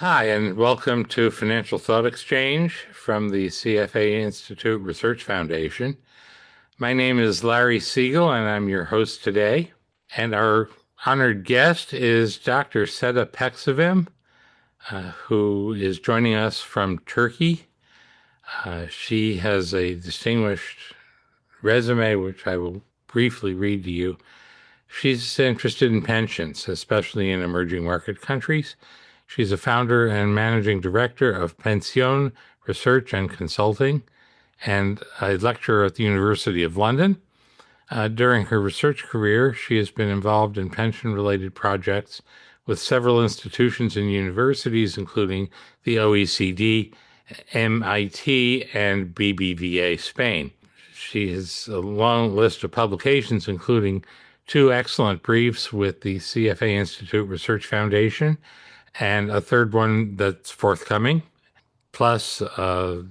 Hi, and welcome to Financial Thought Exchange from the CFA Institute Research Foundation. My name is Larry Siegel, and I'm your host today. And our honored guest is Dr. Seda Peksevim, who is joining us from Turkey. She has a distinguished resume, which I will briefly read to you. She's interested in pensions, especially in emerging market countries. She's a founder and managing director of Pensión Research and Consulting and a lecturer at the University of London. During her research career, she has been involved in pension-related projects with several institutions and universities, including the OECD, MIT, and BBVA Spain. She has a long list of publications, including 2 excellent briefs with the CFA Institute Research Foundation, and a third one that's forthcoming, plus the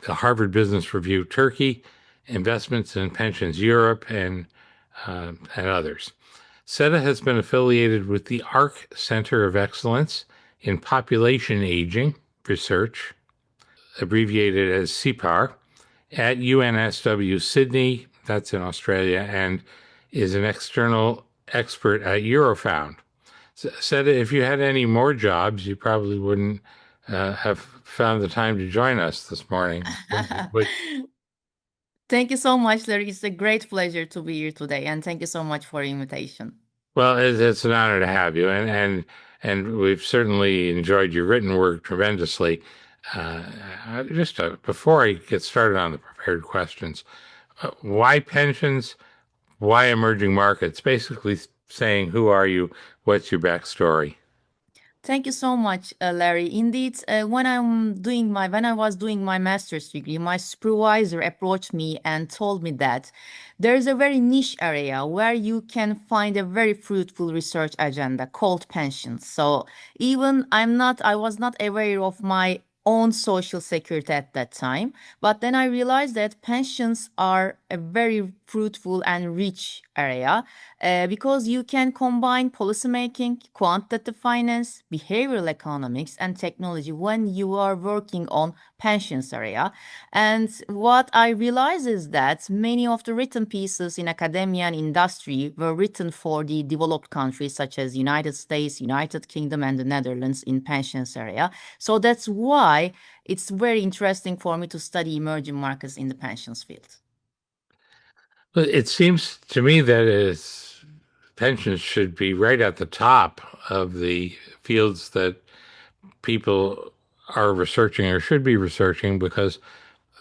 Harvard Business Review Turkey, Investments in Pensions Europe, and others. Seda has been affiliated with the ARC Center of Excellence in Population Aging Research, abbreviated as CPAR, at UNSW Sydney, that's in Australia, and is an external expert at Eurofound. Said if you had any more jobs, you probably wouldn't have found the time to join us this morning. Thank you so much, Larry. It's a great pleasure to be here today, and thank you so much for the invitation. Well, it's an honor to have you, and we've certainly enjoyed your written work tremendously. Before I get started on the prepared questions, why pensions? Why emerging markets? Basically saying, who are you? What's your backstory? Thank you so much, Larry. Indeed, when I was doing my master's degree, my supervisor approached me and told me that there is a very niche area where you can find a very fruitful research agenda called pensions. So even I was not aware of my own social security at that time. But then I realized that pensions are a very fruitful and rich area because you can combine policymaking, quantitative finance, behavioral economics, and technology when you are working on pensions area. And what I realized is that many of the written pieces in academia and industry were written for the developed countries such as United States, United Kingdom, and the Netherlands in pensions area. So that's why it's very interesting for me to study emerging markets in the pensions field. It seems to me that pensions should be right at the top of the fields that people are researching or should be researching, because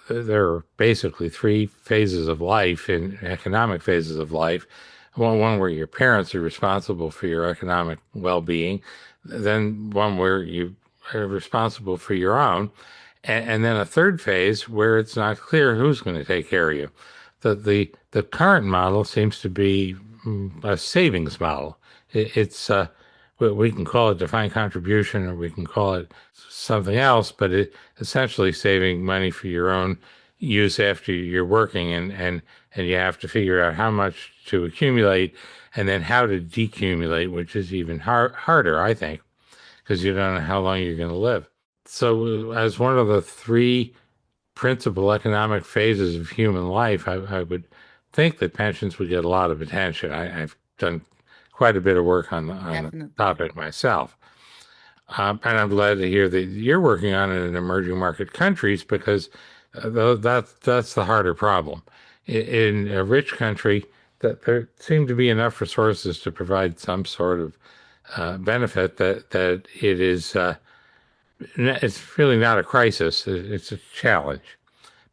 there are basically 3 phases of life, in economic phases of life. One where your parents are responsible for your economic well-being, then one where you are responsible for your own, and then a third phase where it's not clear who's going to take care of you. The current model seems to be a savings model. It's we can call it defined contribution, or we can call it something else, but it essentially saving money for your own use after you're working, and you have to figure out how much to accumulate and then how to decumulate, which is even harder, I think, because you don't know how long you're going to live. So as one of the 3 principal economic phases of human life, I would think that pensions would get a lot of attention. I've done quite a bit of work on the topic myself. And I'm glad to hear that you're working on it in emerging market countries, because that's the harder problem. In a rich country, that there seem to be enough resources to provide some sort of benefit that it is it's really not a crisis. It's a challenge.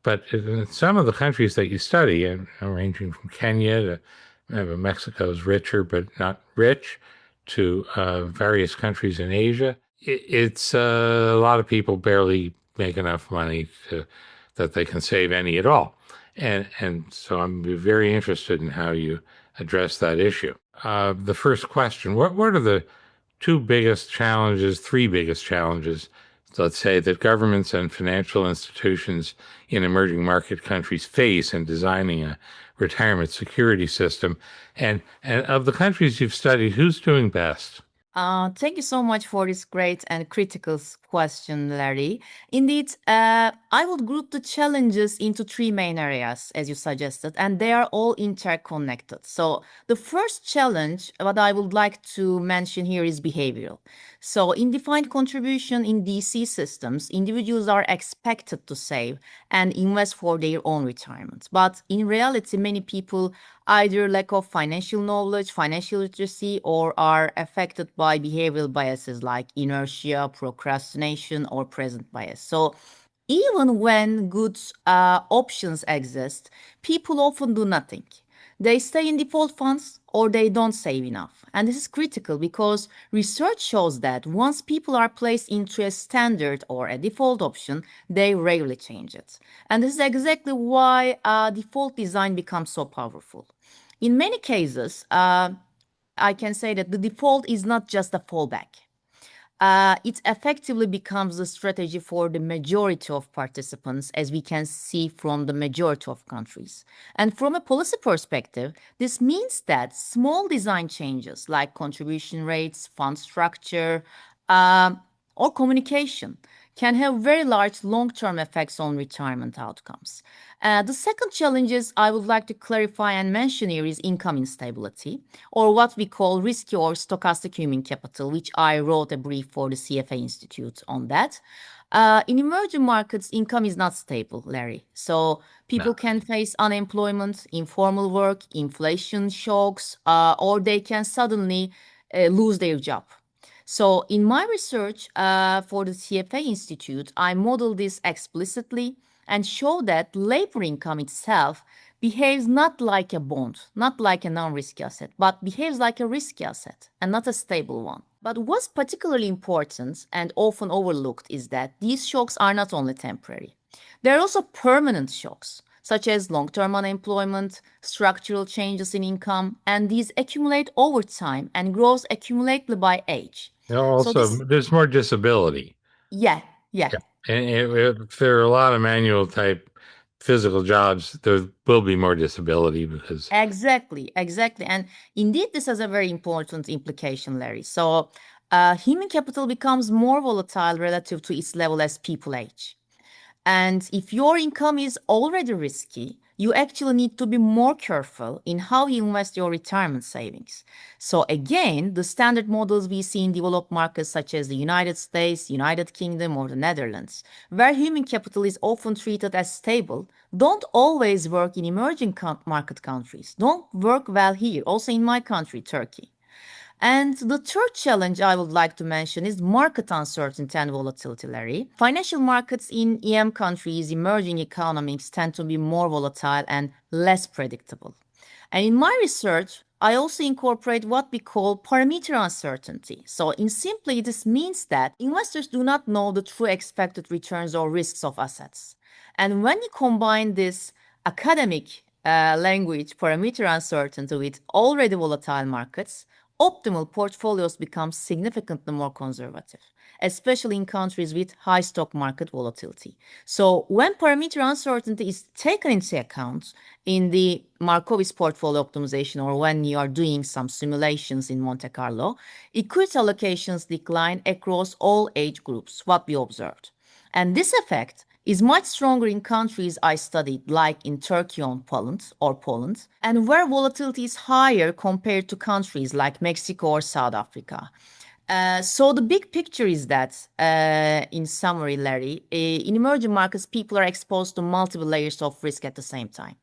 But in some of the countries that you study, and ranging from Kenya to Mexico's richer but not rich, to various countries in Asia, it's a lot of people barely make enough money that they can save any at all. And so I'm very interested in how you address that issue. The first question, what are the 3 biggest challenges, let's say, that governments and financial institutions in emerging market countries face in designing a retirement security system? And of the countries you've studied, who's doing best? Thank you so much for this great and critical question, Larry. Indeed, I would group the challenges into three main areas, as you suggested, and they are all interconnected. So, the first challenge, what I would like to mention here is behavioral. So, in defined contribution in DC systems, individuals are expected to save and invest for their own retirement. But in reality, many people either lack of financial knowledge, financial literacy, or are affected by behavioral biases like inertia, procrastination, or present bias. So even when good options exist, people often do nothing. They stay in default funds or they don't save enough. And this is critical because research shows that once people are placed into a standard or a default option, they rarely change it. And this is exactly why default design becomes so powerful. In many cases, I can say that the default is not just a fallback. It effectively becomes the strategy for the majority of participants, as we can see from the majority of countries. And from a policy perspective, this means that small design changes like contribution rates, fund structure, or communication can have very large long-term effects on retirement outcomes. The second challenge is I would like to clarify and mention here is income instability, or what we call risky or stochastic human capital, which I wrote a brief for the CFA Institute on that. In emerging markets, income is not stable, Larry. So people No. can face unemployment, informal work, inflation shocks, or they can suddenly lose their job. So in my research for the CFA Institute, I model this explicitly and show that labor income itself behaves not like a bond, not like a non-risky asset, but behaves like a risky asset and not a stable one. But what's particularly important and often overlooked is that these shocks are not only temporary. There are also permanent shocks, such as long-term unemployment, structural changes in income, and these accumulate over time and grows accumulately by age. So Also, this, there's more disability. yeah, yeah. Yeah. And if there are a lot of manual type physical jobs, there will be more disability because Exactly, exactly. And indeed, this has a very important implication, Larry. So, human capital becomes more volatile relative to its level as people age. And if your income is already risky, you actually need to be more careful in how you invest your retirement savings. So again, the standard models we see in developed markets such as the United States, United Kingdom, or the Netherlands, where human capital is often treated as stable, don't always work in emerging market countries. Don't work well here, also in my country, Turkey. And the third challenge I would like to mention is market uncertainty and volatility, Larry. Financial markets in EM countries, emerging economies, tend to be more volatile and less predictable. And in my research, I also incorporate what we call parameter uncertainty. So, in simply, this means that investors do not know the true expected returns or risks of assets. And when you combine this academic language, parameter uncertainty, with already volatile markets, optimal portfolios become significantly more conservative, especially in countries with high stock market volatility. So, when parameter uncertainty is taken into account in the Markowitz portfolio optimization or when you are doing some simulations in Monte Carlo, equity allocations decline across all age groups, what we observed. And this effect is much stronger in countries I studied, like in Turkey or Poland, and where volatility is higher compared to countries like Mexico or South Africa. So the big picture is that, in summary, Larry, in emerging markets, people are exposed to multiple layers of risk at the same time: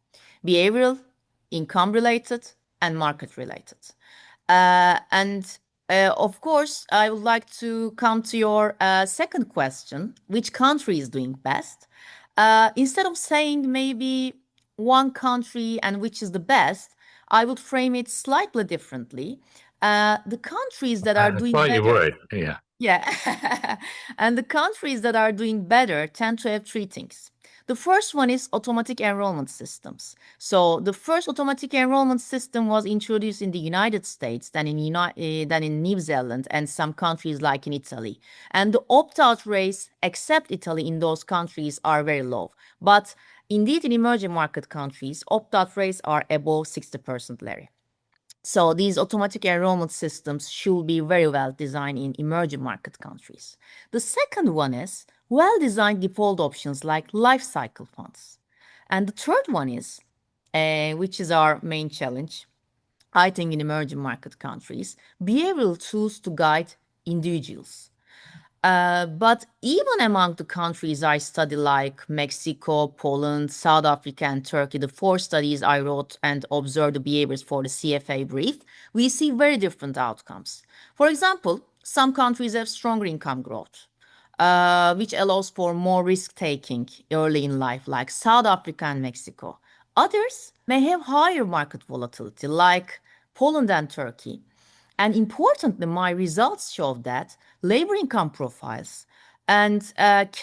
behavioral, income related, and market related. And of course, I would like to come to your second question: which country is doing best? Instead of saying maybe one country and which is the best, I would frame it slightly differently. The countries that are I doing thought you better, would. Yeah. yeah. And the countries that are doing better tend to have three things. The first one is automatic enrollment systems. So the first automatic enrollment system was introduced in the United States, then in New Zealand and some countries like in Italy. And the opt-out rates, except Italy, in those countries are very low. But indeed, in emerging market countries, opt-out rates are above 60%, Larry. So these automatic enrollment systems should be very well designed in emerging market countries. The second one is well-designed default options like life cycle funds. And the third one is, which is our main challenge, I think in emerging market countries, behavioral tools to guide individuals. But even among the countries I study, like Mexico, Poland, South Africa, and Turkey, the four studies I wrote and observed the behaviors for the CFA brief, we see very different outcomes. For example, some countries have stronger income growth, which allows for more risk taking early in life, like South Africa and Mexico. Others may have higher market volatility, like Poland and Turkey. And importantly, my results show that labor income profiles and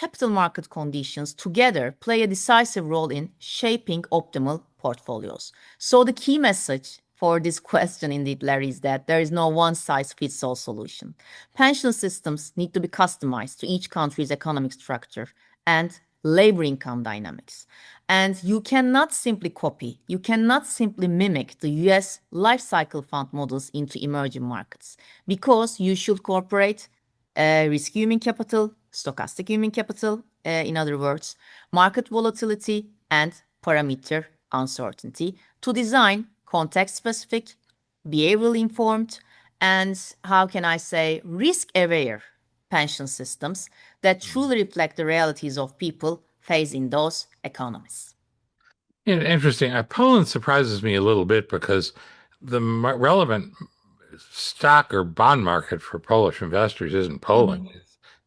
capital market conditions together play a decisive role in shaping optimal portfolios. So the key message for this question, indeed, Larry, is that there is no one-size-fits-all solution. Pension systems need to be customized to each country's economic structure and labor income dynamics. And you cannot simply copy, you cannot simply mimic the US life cycle fund models into emerging markets because you should incorporate risk human capital, stochastic human capital, in other words, market volatility and parameter uncertainty to design context specific, behavioral informed, and how can I say, risk aware pension systems that truly reflect the realities of people facing those economies. Interesting. Poland surprises me a little bit because the relevant stock or bond market for Polish investors isn't Poland.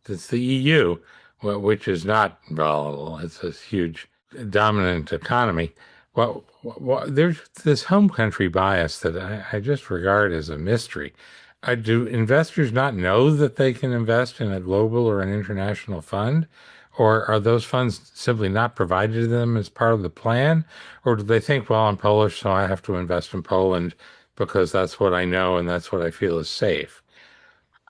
It's the EU, which is not volatile. It's a huge dominant economy. There's this home country bias that I just regard as a mystery. Do investors not know that they can invest in a global or an international fund? Or are those funds simply not provided to them as part of the plan? Or do they think, well, I'm Polish, so I have to invest in Poland because that's what I know and that's what I feel is safe?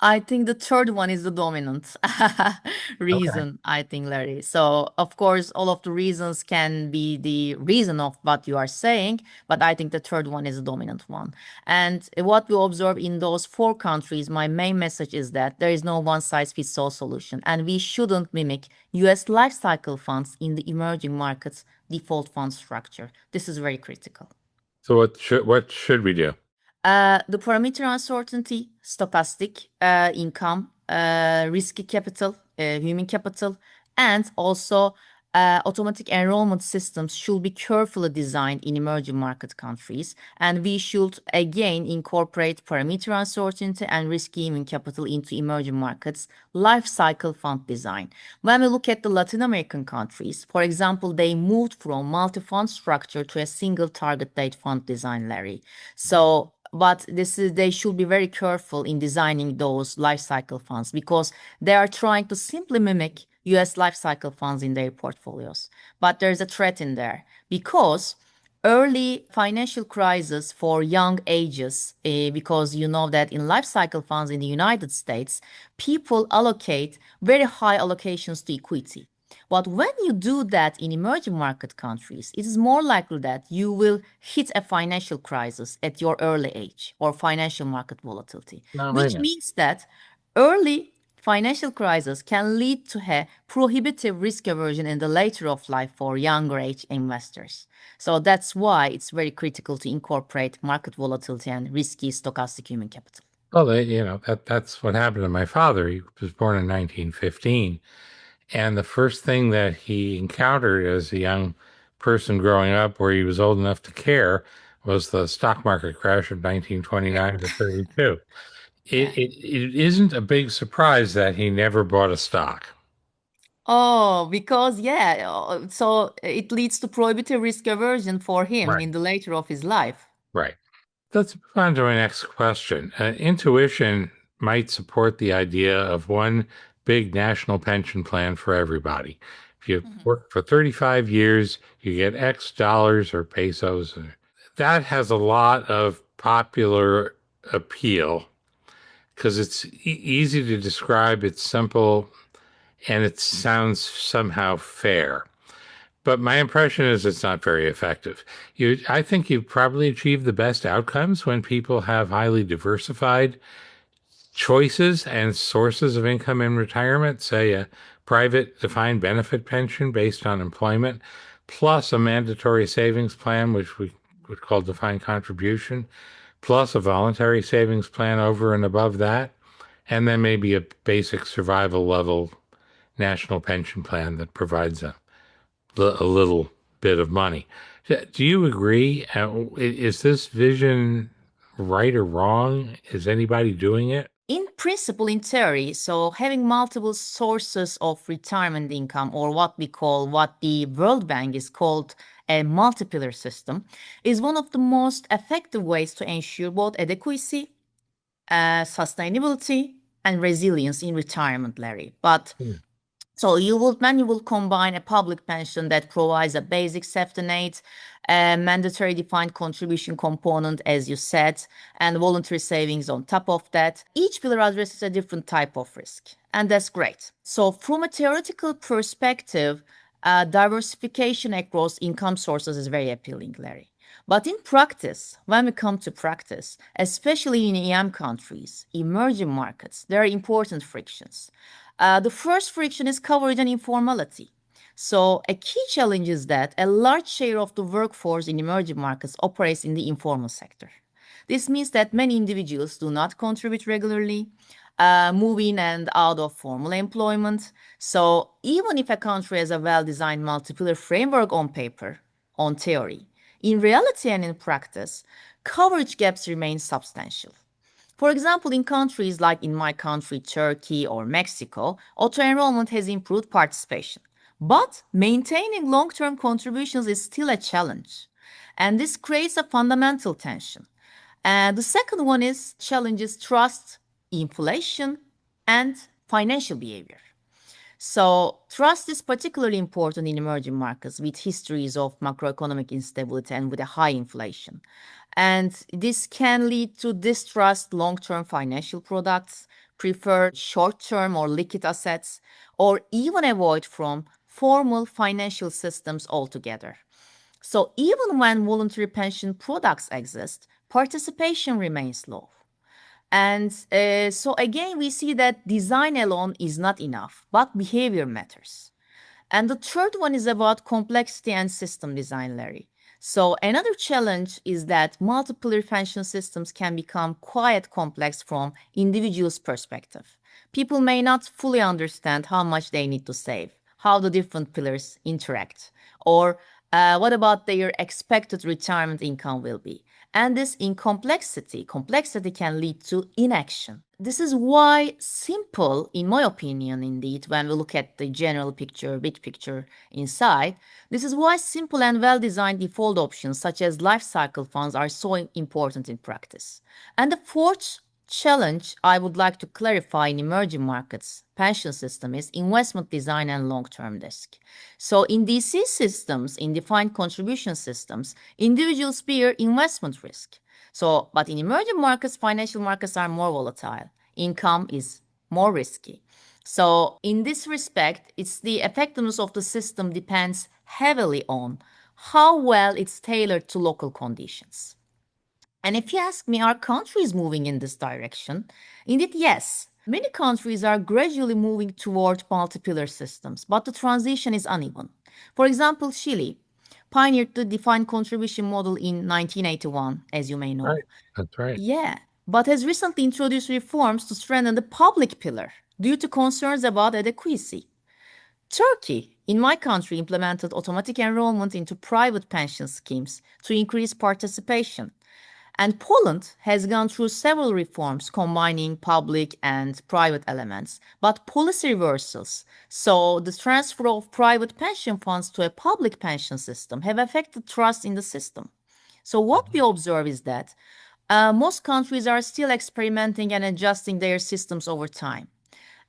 I think the third one is the dominant Okay. reason, I think, Larry. So, of course, all of the reasons can be the reason of what you are saying, but I think the third one is the dominant one. And what we observe in those four countries, my main message is that there is no one size fits all solution, and we shouldn't mimic US life cycle funds in the emerging markets default fund structure. This is very critical. So what should we do? The parameter uncertainty, stochastic income, risky capital, human capital, and also automatic enrollment systems should be carefully designed in emerging market countries. And we should again incorporate parameter uncertainty and risky human capital into emerging markets life cycle fund design. When we look at the Latin American countries, for example, they moved from multi-fund structure to a single target date fund design, Larry. So but they should be very careful in designing those life cycle funds because they are trying to simply mimic US life cycle funds in their portfolios. But there's a threat in there because early financial crisis for young ages, because you know that in life cycle funds in the United States, people allocate very high allocations to equity. But when you do that in emerging market countries, it is more likely that you will hit a financial crisis at your early age or financial market volatility, No, I which know. means that early financial crisis can lead to a prohibitive risk aversion in the later of life for younger age investors. So that's why it's very critical to incorporate market volatility and risky stochastic human capital. Well, that's what happened to my father. He was born in 1915. And the first thing that he encountered as a young person growing up, where he was old enough to care, was the stock market crash of 1929 to 32. Yeah. It isn't a big surprise that he never bought a stock. Oh, because yeah, so it leads to prohibitive risk aversion for him Right. in the later of his life. Right. Let's move on to my next question. Intuition might support the idea of one big national pension plan for everybody. If you Mhm. work for 35 years, you get X dollars or pesos. That has a lot of popular appeal because it's easy to describe, it's simple, and it sounds somehow fair. But my impression is it's not very effective. I think you probably achieve the best outcomes when people have highly diversified choices and sources of income in retirement, say a private defined benefit pension based on employment, plus a mandatory savings plan, which we would call defined contribution, plus a voluntary savings plan over and above that, and then maybe a basic survival level national pension plan that provides a little bit of money. Do you agree? Is this vision right or wrong? Is anybody doing it? In principle, in theory, so having multiple sources of retirement income, or what the World Bank is called a multipillar system, is one of the most effective ways to ensure both adequacy, sustainability, and resilience in retirement, Larry. But so when you will combine a public pension that provides a basic safety net, a mandatory defined contribution component, as you said, and voluntary savings on top of that, each pillar addresses a different type of risk. And that's great. So from a theoretical perspective, diversification across income sources is very appealing, Larry. But in practice, when we come to practice, especially in EM countries, emerging markets, there are important frictions. The first friction is coverage and informality. So a key challenge is that a large share of the workforce in emerging markets operates in the informal sector. This means that many individuals do not contribute regularly, move in and out of formal employment. So even if a country has a well-designed multipillar framework on paper, on theory, in reality and in practice, coverage gaps remain substantial. For example, in countries like in my country, Turkey or Mexico, auto-enrollment has improved participation. But maintaining long-term contributions is still a challenge. And this creates a fundamental tension. And the second one is challenges trust, inflation, and financial behavior. So trust is particularly important in emerging markets with histories of macroeconomic instability and with a high inflation. And this can lead to distrust long-term financial products, prefer short-term or liquid assets, or even avoid from formal financial systems altogether. So even when voluntary pension products exist, participation remains low. And so again, we see that design alone is not enough, but behavior matters. And the third one is about complexity and system design, Larry. So another challenge is that multiple pension systems can become quite complex from individuals' perspective. People may not fully understand how much they need to save, how the different pillars interact, or what about their expected retirement income will be. And this complexity can lead to inaction. This is why simple, in my opinion, indeed, when we look at the general picture, big picture inside, this is why simple and well-designed default options such as lifecycle funds are so important in practice. And the fourth challenge I would like to clarify in emerging markets pension system is investment design and long-term risk. So in DC systems, in defined contribution systems, individuals bear investment risk. So, but in emerging markets, financial markets are more volatile. Income is more risky. So in this respect, it's the effectiveness of the system depends heavily on how well it's tailored to local conditions. And if you ask me, are countries moving in this direction? Indeed, yes. Many countries are gradually moving toward multi-pillar systems, but the transition is uneven. For example, Chile pioneered the defined contribution model in 1981, as you may know. Right. That's right. Yeah, but has recently introduced reforms to strengthen the public pillar due to concerns about adequacy. Turkey, in my country, implemented automatic enrollment into private pension schemes to increase participation. And Poland has gone through several reforms combining public and private elements, but policy reversals, so the transfer of private pension funds to a public pension system, have affected trust in the system. So what we observe is that most countries are still experimenting and adjusting their systems over time.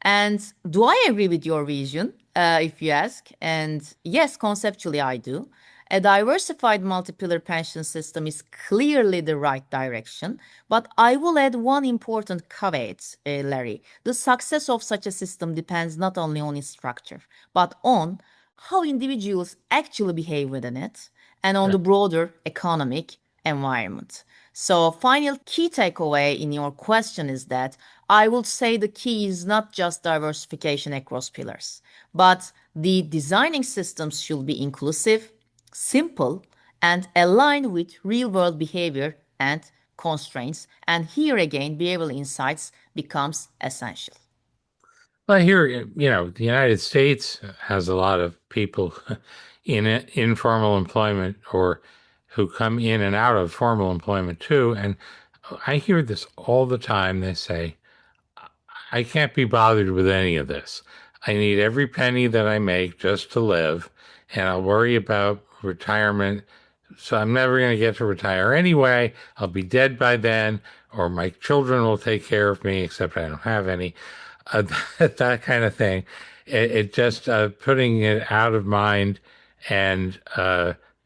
And do I agree with your vision, if you ask? And yes, conceptually I do. A diversified multi-pillar pension system is clearly the right direction, but I will add one important caveat, Larry. The success of such a system depends not only on its structure, but on how individuals actually behave within it, and on the broader economic environment. So, final key takeaway in your question is that I would say the key is not just diversification across pillars, but the designing systems should be inclusive, simple, and aligned with real world behavior and constraints. And here again, behavioral insights becomes essential. Well, I hear, the United States has a lot of people in informal employment or who come in and out of formal employment too. And I hear this all the time. They say, I can't be bothered with any of this. I need every penny that I make just to live, and I'll worry about retirement. So I'm never going to get to retire anyway. I'll be dead by then, or my children will take care of me, except I don't have any. That kind of thing. It just putting it out of mind, and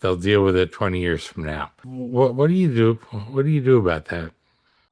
they'll deal with it 20 years from now. What do you do? What do you do about that?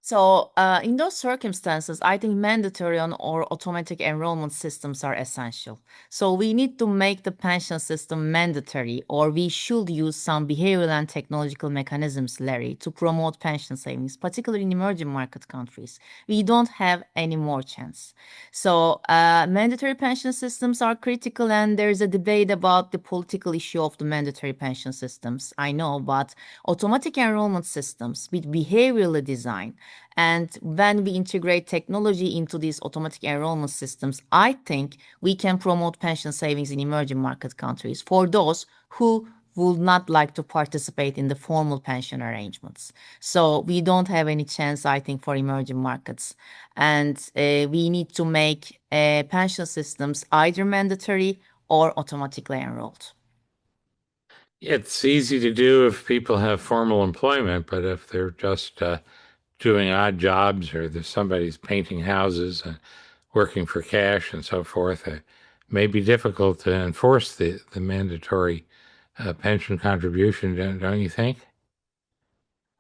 So, in those circumstances, I think mandatory or automatic enrollment systems are essential. So, we need to make the pension system mandatory, or we should use some behavioral and technological mechanisms, Larry, to promote pension savings, particularly in emerging market countries. We don't have any more chance. So, mandatory pension systems are critical, and there's a debate about the political issue of the mandatory pension systems. I know, but automatic enrollment systems with behaviorally design, and when we integrate technology into these automatic enrollment systems, I think we can promote pension savings in emerging market countries for those who would not like to participate in the formal pension arrangements. So we don't have any chance, I think, for emerging markets. And we need to make pension systems either mandatory or automatically enrolled. It's easy to do if people have formal employment, but if they're just doing odd jobs or there's somebody's painting houses and working for cash and so forth, it may be difficult to enforce the mandatory pension contribution, don't you think?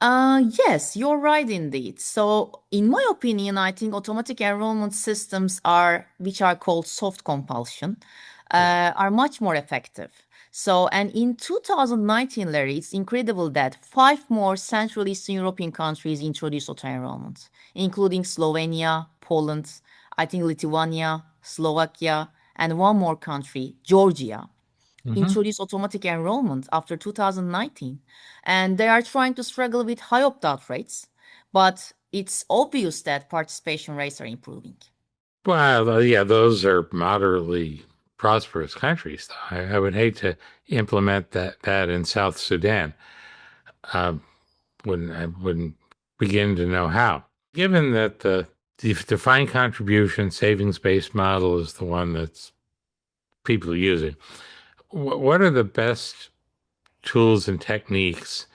Yes, you're right indeed. So, in my opinion, I think automatic enrollment systems which are called soft compulsion, are much more effective. So, and in 2019, Larry, it's incredible that five more Central Eastern European countries introduced auto enrollment, including Slovenia, Poland, I think Lithuania, Slovakia, and one more country, Georgia, introduced automatic enrollment after 2019. And they are trying to struggle with high opt-out rates, but it's obvious that participation rates are improving. Well, yeah, those are moderately prosperous countries. I would hate to implement that in South Sudan. I wouldn't begin to know how. Given that the defined contribution savings-based model is the one that's people are using, what are the best tools and techniques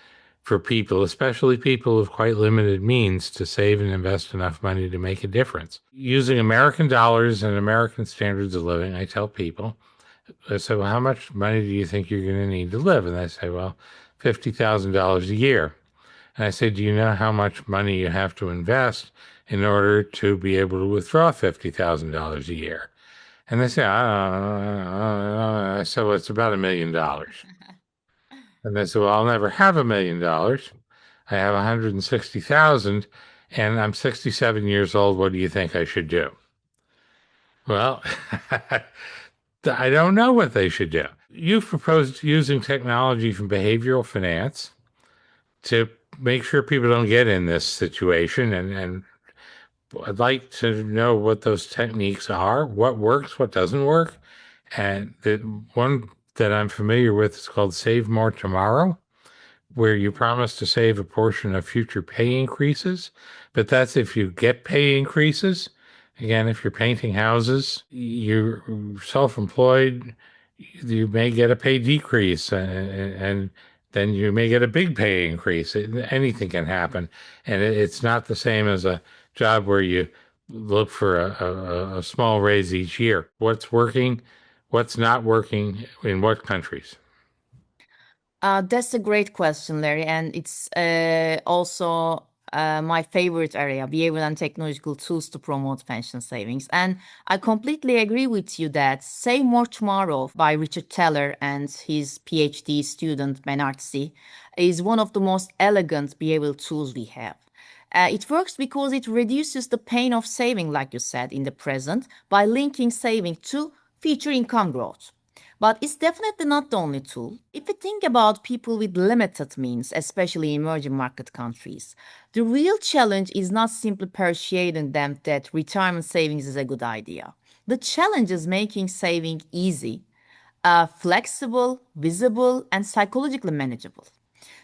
for people, especially people with quite limited means, to save and invest enough money to make a difference? Using American dollars and American standards of living, I tell people, I say, well, how much money do you think you're going to need to live? And they say, well, $50,000 a year. And I say, do you know how much money you have to invest in order to be able to withdraw $50,000 a year? And they say, I said, well, it's about $1 million. And they said, well, I'll never have $1 million. I have 160,000 and I'm 67 years old. What do you think I should do? Well, I don't know what they should do. You've proposed using technology from behavioral finance to make sure people don't get in this situation. And I'd like to know what those techniques are, what works, what doesn't work. And the one that I'm familiar with is called Save More Tomorrow, where you promise to save a portion of future pay increases. But that's if you get pay increases. Again, if you're painting houses, you're self-employed, you may get a pay decrease, and then you may get a big pay increase. Anything can happen. And it's not the same as a job where you look for a small raise each year. What's working, what's not working, in what countries? That's a great question, Larry, and it's also my favorite area, behavioral and technological tools to promote pension savings. And I completely agree with you that Save More Tomorrow by Richard Teller and his PhD student Benartzi is one of the most elegant behavioral tools we have. It works because it reduces the pain of saving, like you said, in the present by linking saving to future income growth. But it's definitely not the only tool. If we think about people with limited means, especially in emerging market countries, the real challenge is not simply persuading them that retirement savings is a good idea. The challenge is making saving easy, flexible, visible, and psychologically manageable.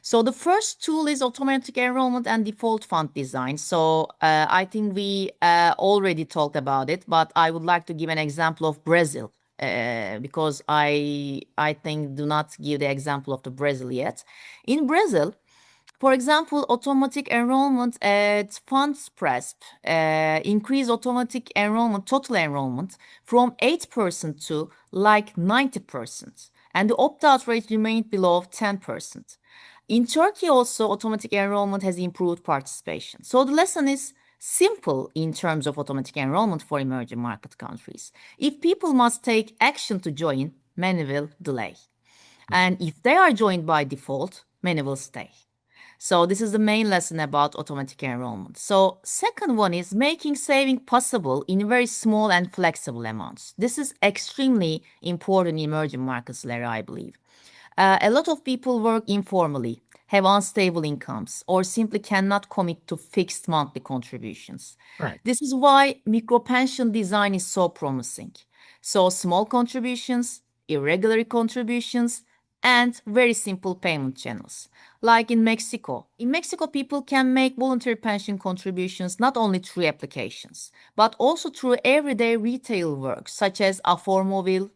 So the first tool is automatic enrollment and default fund design. So I think we already talked about it, but I would like to give an example of Brazil because I think do not give the example of the Brazil yet. In Brazil, for example, automatic enrollment at FundsPresp increase automatic enrollment, total enrollment from 8% to like 90%. And the opt-out rate remained below 10%. In Turkey also, automatic enrollment has improved participation. So the lesson is simple in terms of automatic enrollment for emerging market countries. If people must take action to join, many will delay. And if they are joined by default, many will stay. So this is the main lesson about automatic enrollment. So second one is making saving possible in very small and flexible amounts. This is extremely important in emerging markets, Larry, I believe. A lot of people work informally, have unstable incomes, or simply cannot commit to fixed monthly contributions. Right. This is why micropension design is so promising. So small contributions, irregular contributions, and very simple payment channels. Like in Mexico. In Mexico, people can make voluntary pension contributions not only through applications, but also through everyday retail work, such as Aformovil,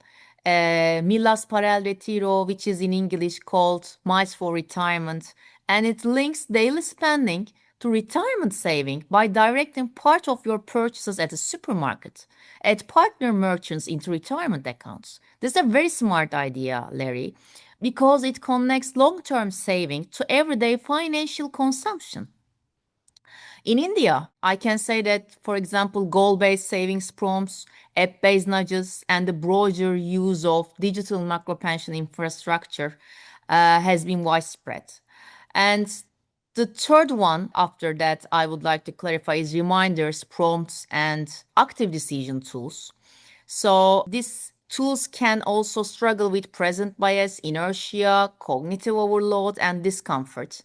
Milas para el Retiro, which is in English called Miles for Retirement, and it links daily spending to retirement saving by directing part of your purchases at a supermarket, at partner merchants into retirement accounts. This is a very smart idea, Larry, because it connects long-term saving to everyday financial consumption. In India, I can say that, for example, goal-based savings prompts, app-based nudges, and the broader use of digital macro pension infrastructure has been widespread. And the third one after that I would like to clarify is reminders, prompts, and active decision tools. So these tools can also struggle with present bias, inertia, cognitive overload, and discomfort.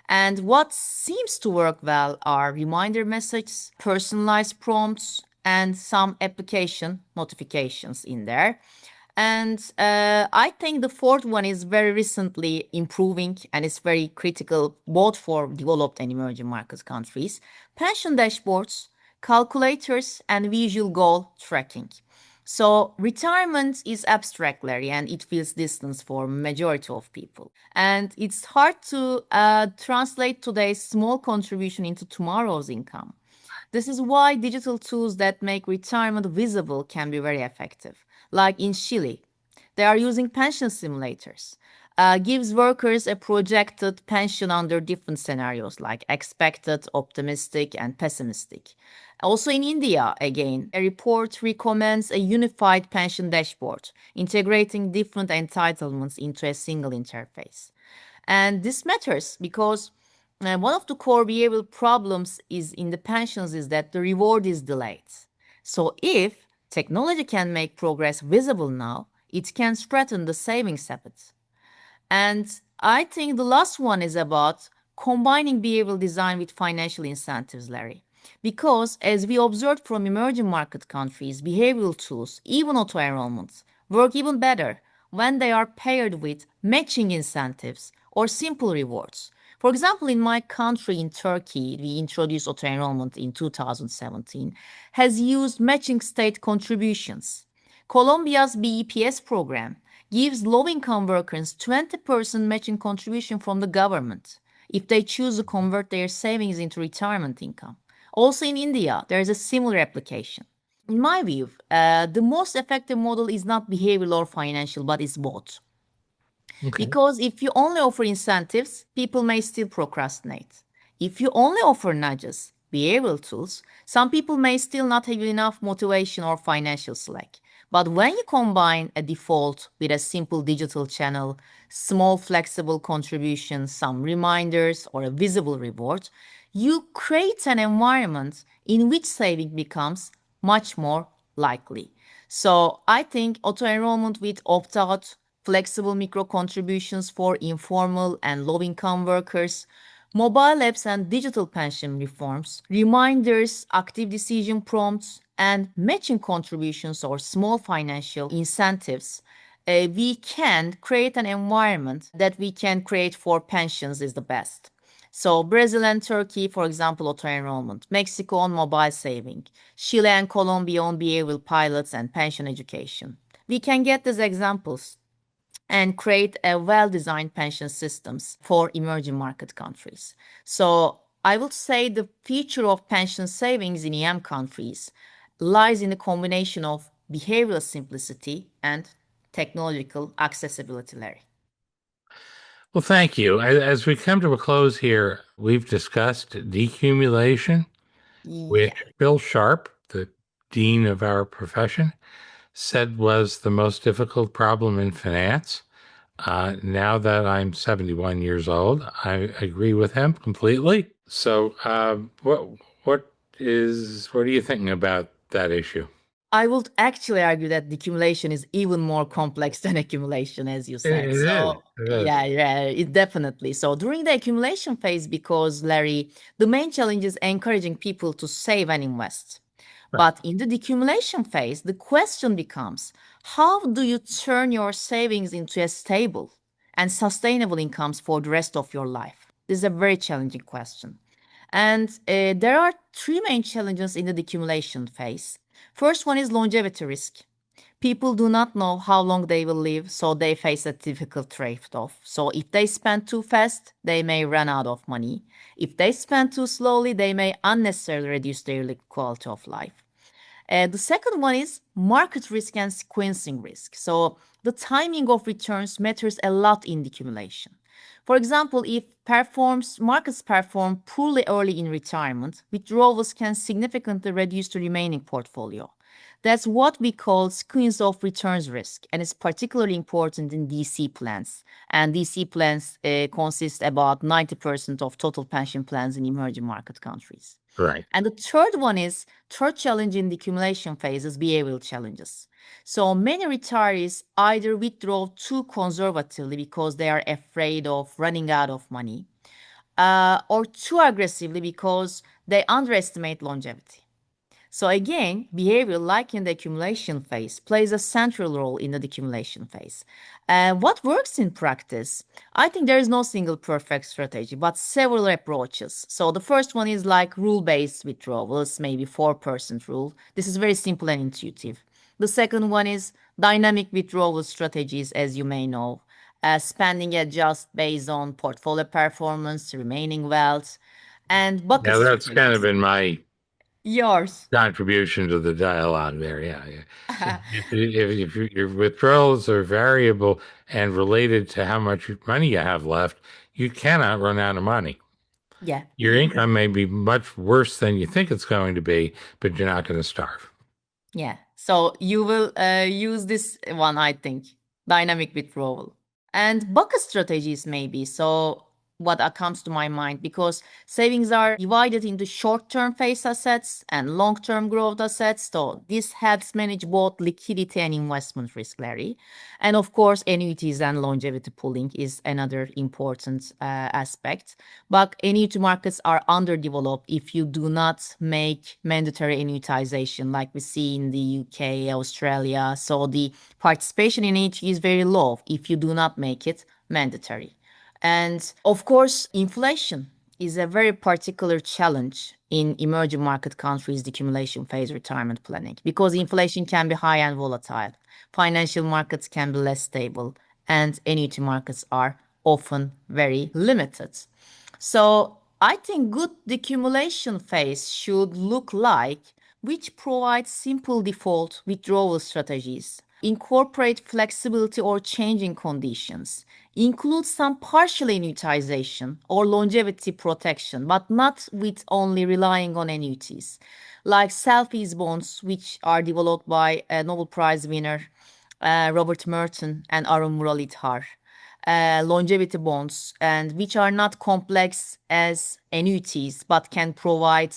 And what seems to work well are reminder messages, personalized prompts, and some application notifications in there. And I think the fourth one is very recently improving and it's very critical both for developed and emerging market countries. Pension dashboards, calculators, and visual goal tracking. So retirement is abstract, Larry, and it feels distant for majority of people. And it's hard to translate today's small contribution into tomorrow's income. This is why digital tools that make retirement visible can be very effective. Like in Chile, they are using pension simulators. Gives workers a projected pension under different scenarios like expected, optimistic, and pessimistic. Also in India, again, a report recommends a unified pension dashboard, integrating different entitlements into a single interface. And this matters because one of the core behavioral problems is in the pensions is that the reward is delayed. So if technology can make progress visible now, it can strengthen the savings habits. And I think the last one is about combining behavioral design with financial incentives, Larry. Because as we observed from emerging market countries, behavioral tools, even auto enrollments, work even better when they are paired with matching incentives or simple rewards. For example, in my country, in Turkey, we introduced auto enrollment in 2017, has used matching state contributions. Colombia's BEPS program gives low-income workers 20% matching contribution from the government if they choose to convert their savings into retirement income. Also in India, there is a similar application. In my view, the most effective model is not behavioral or financial, but it's both. Okay. Because if you only offer incentives, people may still procrastinate. If you only offer nudges, behavioral tools, some people may still not have enough motivation or financial slack. But when you combine a default with a simple digital channel, small flexible contributions, some reminders, or a visible reward, you create an environment in which saving becomes much more likely. So I think auto-enrollment with opt-out, flexible micro contributions for informal and low-income workers, mobile apps and digital pension reforms, reminders, active decision prompts, and matching contributions or small financial incentives, we can create an environment that we can create for pensions is the best. So Brazil and Turkey, for example, auto-enrollment, Mexico on mobile saving, Chile and Colombia on behavioral pilots and pension education. We can get these examples and create a well-designed pension systems for emerging market countries. So I would say the future of pension savings in EM countries lies in the combination of behavioral simplicity and technological accessibility, Larry. Well, thank you. As we come to a close here, we've discussed decumulation, which Yeah. Bill Sharp, the dean of our profession, said was the most difficult problem in finance. Now that I'm 71 years old, I agree with him completely. So, what are you thinking about that issue? I would actually argue that decumulation is even more complex than accumulation, as you It, said. it is. So, It is. yeah, it definitely. So, during the accumulation phase, because Larry, the main challenge is encouraging people to save and invest. Right. But in the decumulation phase, the question becomes how do you turn your savings into a stable and sustainable incomes for the rest of your life? This is a very challenging question. And there are three main challenges in the decumulation phase. First one is longevity risk. People do not know how long they will live, so they face a difficult trade-off. So if they spend too fast, they may run out of money. If they spend too slowly, they may unnecessarily reduce their quality of life. The second one is market risk and sequencing risk. So the timing of returns matters a lot in decumulation. For example, if markets perform poorly early in retirement, withdrawals can significantly reduce the remaining portfolio. That's what we call sequence of returns risk, and it's particularly important in DC plans. And DC plans consist about 90% of total pension plans in emerging market countries. Right. And the third challenge in the accumulation phase is behavioral challenges. So many retirees either withdraw too conservatively because they are afraid of running out of money, or too aggressively because they underestimate longevity. So again, behavior, like in the accumulation phase, plays a central role in the decumulation phase. And what works in practice? I think there is no single perfect strategy, but several approaches. So the first one is like rule-based withdrawals, maybe 4% rule. This is very simple and intuitive. The second one is dynamic withdrawal strategies, as you may know. Spending adjust based on portfolio performance, remaining wealth, and bucket Yeah, that's kind of strategies. been my Yours. contribution to the dialogue there. Yeah, yeah. So if your withdrawals are variable and related to how much money you have left, you cannot run out of money. Yeah, Your income may be much worse than you think it's going to be, but you're not going to starve. yeah. So you will use this one, I think, dynamic withdrawal. And bucket strategies maybe. So what comes to my mind, because savings are divided into short-term phase assets and long-term growth assets. So this helps manage both liquidity and investment risk, Larry. And of course, annuities and longevity pooling is another important aspect. But annuity markets are underdeveloped if you do not make mandatory annuitization like we see in the UK, Australia. So the participation in annuity is very low if you do not make it mandatory. And of course, inflation is a very particular challenge in emerging market countries' decumulation phase retirement planning because inflation can be high and volatile. Financial markets can be less stable, and annuity markets are often very limited. So I think good decumulation phase should look like which provides simple default withdrawal strategies incorporate flexibility or changing conditions, include some partial annuitization or longevity protection, but not with only relying on annuities, like self-ease bonds, which are developed by a Nobel Prize winner Robert Merton and Arun Muralidhar. Longevity bonds, and which are not complex as annuities but can provide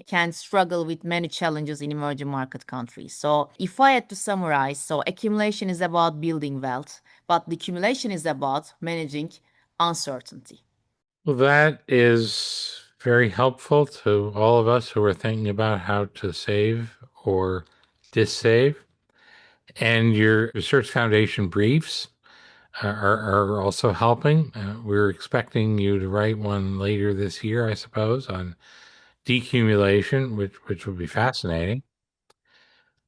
can struggle with many challenges in emerging market countries. So if I had to summarize, so accumulation is about building wealth, but decumulation is about managing uncertainty. Well, that is very helpful to all of us who are thinking about how to save or dissave. And your research foundation briefs are also helping. We're expecting you to write one later this year, I suppose, on decumulation, which will be fascinating.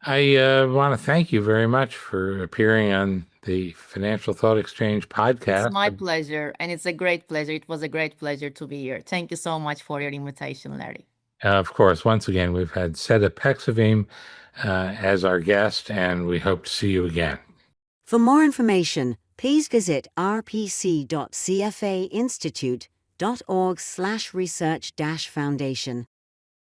I want to thank you very much for appearing on the Financial Thought Exchange podcast. It's my pleasure, and it's a great pleasure. It was a great pleasure to be here. Thank you so much for your invitation, Larry. Of course, once again, we've had Seda Peksevim as our guest, and we hope to see you again. For more information, please visit rpc.cfainstitute.org/research-foundation.